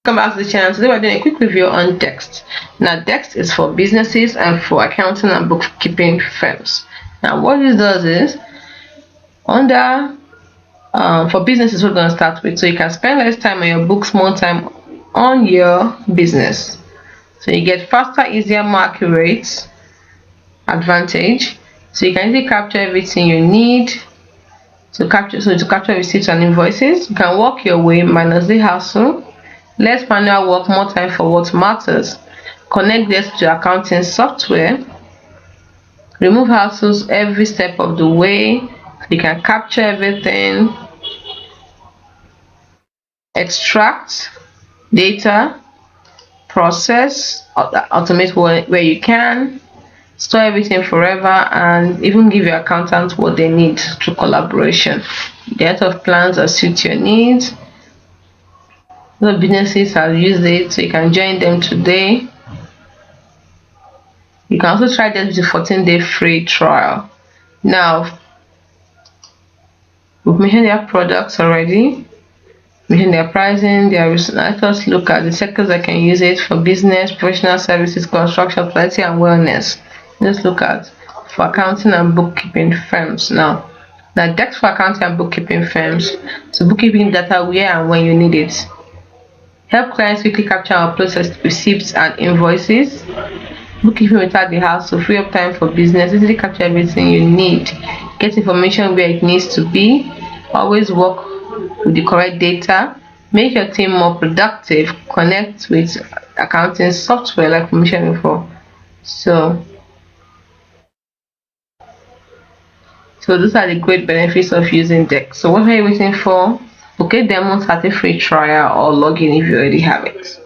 Welcome back to the channel. Today we're doing a quick review on Dext. Now Dext is for businesses and for accounting and bookkeeping firms. Now what this does is under for businesses we're going to start with, so you can spend less time on your books, more time on your business. So you get faster, easier, more accurate advantage. So you can easily capture everything you need to capture receipts and invoices. You can work your way, minus the hassle. Less manual work, more time for what matters. Connect this to your accounting software. Remove hassles every step of the way. You can capture everything. Extract data. Process. Automate where you can. Store everything forever, and even give your accountant what they need through collaboration. Get of plans that suit your needs. The businesses have used it, so you can join them today. You can also try this with a 14-day free trial. Now, we've mentioned their products already, mentioned their pricing, let us look at the sectors that can use it for business, professional services, construction, quality and wellness. Let's look at for accounting and bookkeeping firms now. Now, Dext for accounting and bookkeeping firms. So bookkeeping data where and when you need it. Help clients quickly capture and process receipts and invoices. Bookkeeping without the hassle, free up time for business, easily capture everything you need, get information where it needs to be, always work with the correct data, make your team more productive, connect with accounting software like we mentioned before. So those are the great benefits of using Dext. So what are you waiting for? Book a demo, start a free trial, or log in if you already have it.